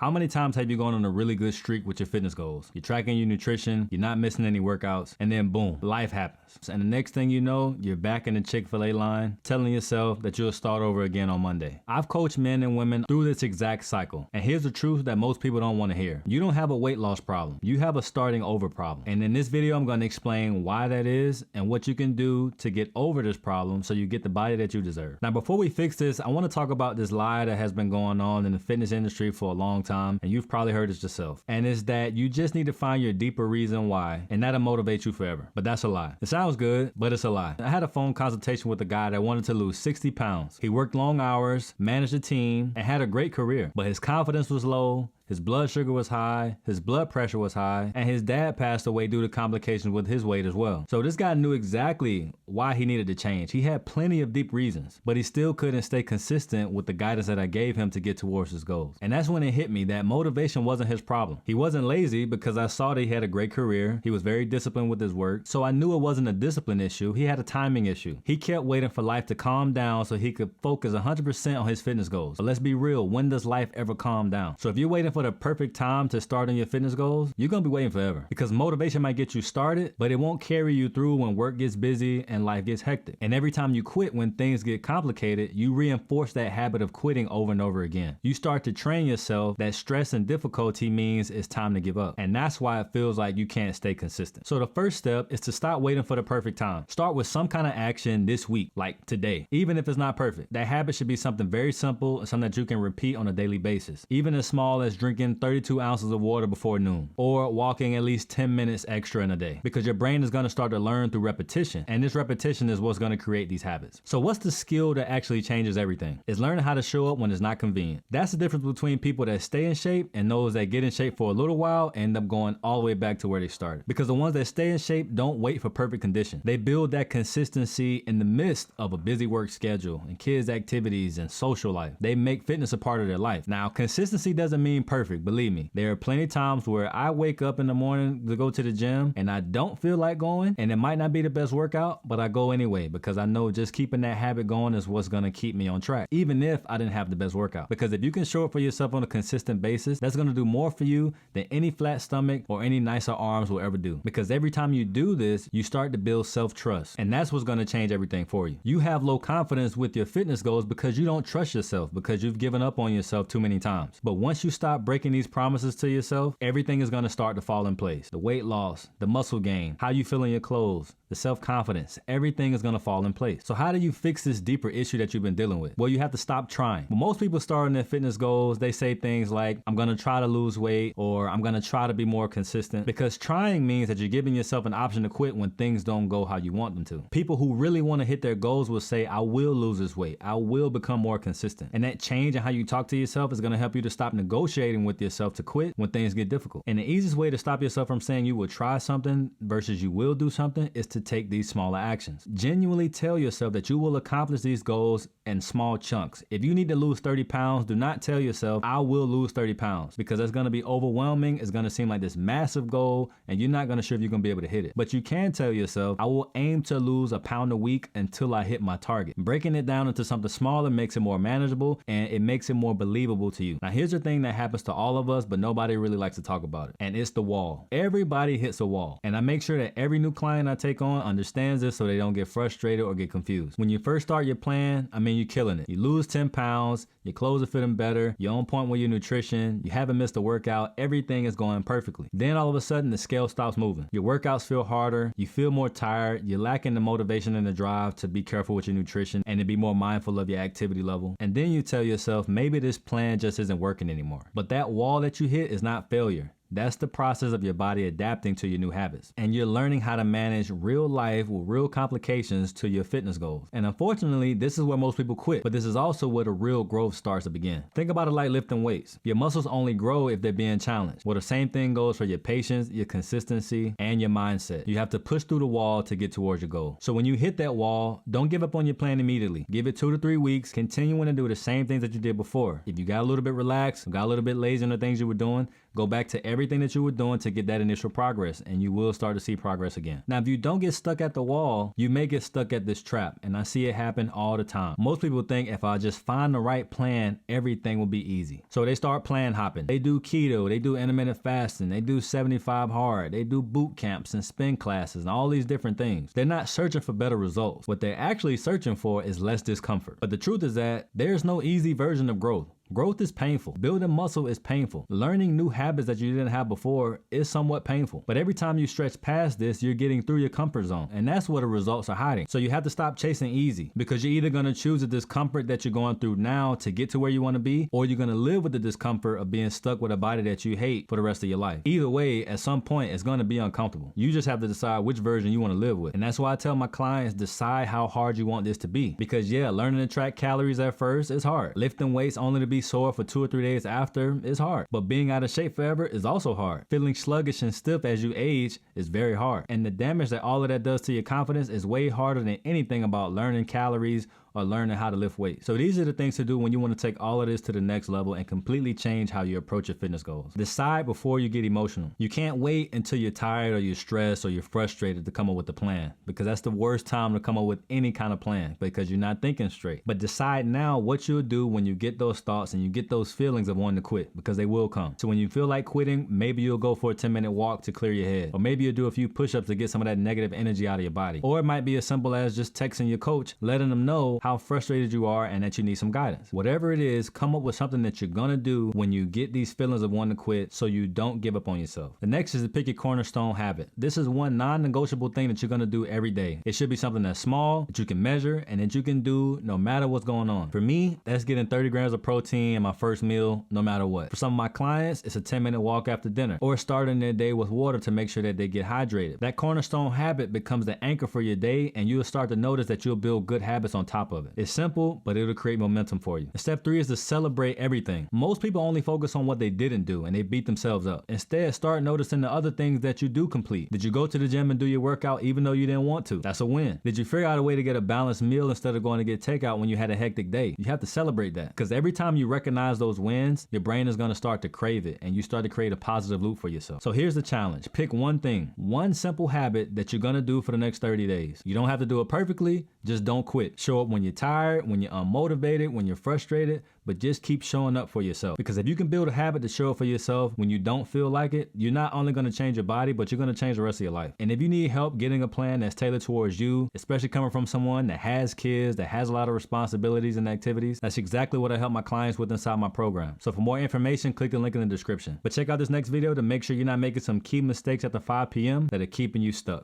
How many times have you gone on a really good streak with your fitness goals? You're tracking your nutrition, you're not missing any workouts, and then boom, life happens. And the next thing you know, you're back in the Chick-fil-A line telling yourself that you'll start over again on Monday. I've coached men and women through this exact cycle. And here's the truth that most people don't want to hear. You don't have a weight loss problem. You have a starting over problem. And in this video, I'm going to explain why that is and what you can do to get over this problem so you get the body that you deserve. Now, before we fix this, I want to talk about this lie that has been going on in the fitness industry for a long time, and you've probably heard it yourself. And it's that you just need to find your deeper reason why, and that'll motivate you forever. But that's a lie. It sounds good, but it's a lie. I had a phone consultation with a guy that wanted to lose 60 pounds. He worked long hours, managed a team, and had a great career, but his confidence was low. His blood sugar was high, his blood pressure was high, and his dad passed away due to complications with his weight as well. So this guy knew exactly why he needed to change. He had plenty of deep reasons, but he still couldn't stay consistent with the guidance that I gave him to get towards his goals. And that's when it hit me that motivation wasn't his problem. He wasn't lazy because I saw that he had a great career. He was very disciplined with his work. So I knew it wasn't a discipline issue. He had a timing issue. He kept waiting for life to calm down so he could focus 100% on his fitness goals. But let's be real, when does life ever calm down? So if you're waiting for the perfect time to start on your fitness goals, you're gonna be waiting forever, because motivation might get you started, but it won't carry you through when work gets busy and life gets hectic. And every time you quit when things get complicated, you reinforce that habit of quitting over and over again. You start to train yourself that stress and difficulty means it's time to give up. And that's why it feels like you can't stay consistent. So the first step is to stop waiting for the perfect time. Start with some kind of action this week, like today. Even if it's not perfect, that habit should be something very simple and something that you can repeat on a daily basis. Even as small as drinking 32 ounces of water before noon, or walking at least 10 minutes extra in a day, because your brain is going to start to learn through repetition, and this repetition is what's going to create these habits. So what's the skill that actually changes everything? It's learning how to show up when it's not convenient. That's the difference between people that stay in shape and those that get in shape for a little while and end up going all the way back to where they started. Because the ones that stay in shape don't wait for perfect conditions. They build that consistency in the midst of a busy work schedule and kids' activities and social life. They make fitness a part of their life. Now, consistency doesn't mean perfect, believe me. There are plenty of times where I wake up in the morning to go to the gym and I don't feel like going, and it might not be the best workout, but I go anyway because I know just keeping that habit going is what's going to keep me on track, even if I didn't have the best workout. Because if you can show up for yourself on a consistent basis, that's going to do more for you than any flat stomach or any nicer arms will ever do. Because every time you do this, you start to build self-trust, and that's what's going to change everything for you. You have low confidence with your fitness goals because you don't trust yourself, because you've given up on yourself too many times. But once you stop breaking these promises to yourself, everything is going to start to fall in place. The weight loss, the muscle gain, how you feel in your clothes, the self-confidence, everything is going to fall in place. So how do you fix this deeper issue that you've been dealing with? Well, you have to stop trying. When most people start on their fitness goals, they say things like, I'm going to try to lose weight, or I'm going to try to be more consistent, because trying means that you're giving yourself an option to quit when things don't go how you want them to. People who really want to hit their goals will say, I will lose this weight. I will become more consistent. And that change in how you talk to yourself is going to help you to stop negotiating with yourself to quit when things get difficult. And the easiest way to stop yourself from saying you will try something versus you will do something is to take these smaller actions. Genuinely tell yourself that you will accomplish these goals in small chunks. If you need to lose 30 pounds, do not tell yourself, I will lose 30 pounds, because that's going to be overwhelming. It's going to seem like this massive goal, and you're not going to sure if you're going to be able to hit it. But you can tell yourself, I will aim to lose a pound a week until I hit my target. Breaking it down into something smaller makes it more manageable, and it makes it more believable to you. Now, here's the thing that happens to all of us, but nobody really likes to talk about it, and it's the wall. Everybody hits a wall, and I make sure that every new client I take on understands this so they don't get frustrated or get confused. When you first start your plan, you're killing it. You lose 10 pounds, your clothes are fitting better, you're on point with your nutrition, you haven't missed a workout, everything is going perfectly. Then all of a sudden the scale stops moving. Your workouts feel harder, you feel more tired, you're lacking the motivation and the drive to be careful with your nutrition and to be more mindful of your activity level. And then you tell yourself, maybe this plan just isn't working anymore. But that wall that you hit is not failure. That's the process of your body adapting to your new habits. And you're learning how to manage real life with real complications to your fitness goals. And unfortunately, this is where most people quit, but this is also where the real growth starts to begin. Think about it like lifting weights. Your muscles only grow if they're being challenged. Well, the same thing goes for your patience, your consistency, and your mindset. You have to push through the wall to get towards your goal. So when you hit that wall, don't give up on your plan immediately. Give it 2 to 3 weeks, continuing to do the same things that you did before. If you got a little bit relaxed, got a little bit lazy on the things you were doing, go back to every everything that you were doing to get that initial progress, and you will start to see progress again. Now, if you don't get stuck at the wall, you may get stuck at this trap, and I see it happen all the time. Most people think if I just find the right plan, everything will be easy. So they start plan hopping. They do keto, they do intermittent fasting, they do 75 hard, they do boot camps and spin classes and all these different things. They're not searching for better results. What they're actually searching for is less discomfort. But the truth is that there's no easy version of growth. Growth is painful. Building muscle is painful. Learning new habits that you didn't have before is somewhat painful. But every time you stretch past this, you're getting through your comfort zone. And that's where the results are hiding. So you have to stop chasing easy, because you're either going to choose the discomfort that you're going through now to get to where you want to be, or you're going to live with the discomfort of being stuck with a body that you hate for the rest of your life. Either way, at some point, it's going to be uncomfortable. You just have to decide which version you want to live with. And that's why I tell my clients, decide how hard you want this to be. Because yeah, learning to track calories at first is hard. Lifting weights only to be sore for 2 or 3 days after is hard. But being out of shape forever is also hard. Feeling sluggish and stiff as you age is very hard. And the damage that all of that does to your confidence is way harder than anything about learning calories or learning how to lift weights. So these are the things to do when you want to take all of this to the next level and completely change how you approach your fitness goals. Decide before you get emotional. You can't wait until you're tired or you're stressed or you're frustrated to come up with a plan, because that's the worst time to come up with any kind of plan, because you're not thinking straight. But decide now what you'll do when you get those thoughts and you get those feelings of wanting to quit, because they will come. So when you feel like quitting, maybe you'll go for a 10-minute walk to clear your head, or maybe you'll do a few push-ups to get some of that negative energy out of your body. Or it might be as simple as just texting your coach, letting them know how frustrated you are and that you need some guidance. Whatever it is, come up with something that you're gonna do when you get these feelings of wanting to quit, so you don't give up on yourself. The next is to pick your cornerstone habit. This is one non-negotiable thing that you're gonna do every day. It should be something that's small, that you can measure, and that you can do no matter what's going on. For me, that's getting 30 grams of protein in my first meal, no matter what. For some of my clients, it's a 10-minute walk after dinner, or starting their day with water to make sure that they get hydrated. That cornerstone habit becomes the anchor for your day, and you'll start to notice that you'll build good habits on top of it. It's simple, but it'll create momentum for you. And step 3 is to celebrate everything. Most people only focus on what they didn't do and they beat themselves up. Instead, start noticing the other things that you do complete. Did you go to the gym and do your workout even though you didn't want to? That's a win. Did you figure out a way to get a balanced meal instead of going to get takeout when you had a hectic day? You have to celebrate that, because every time you recognize those wins, your brain is going to start to crave it, and you start to create a positive loop for yourself. So here's the challenge. Pick one thing, one simple habit that you're going to do for the next 30 days. You don't have to do it perfectly. Just don't quit. Show up when you're tired, when you're unmotivated, when you're frustrated, but just keep showing up for yourself. Because if you can build a habit to show up for yourself when you don't feel like it, you're not only going to change your body, but you're going to change the rest of your life. And if you need help getting a plan that's tailored towards you, especially coming from someone that has kids, that has a lot of responsibilities and activities, that's exactly what I help my clients with inside my program. So for more information, click the link in the description. But check out this next video to make sure you're not making some key mistakes after 5 p.m. that are keeping you stuck.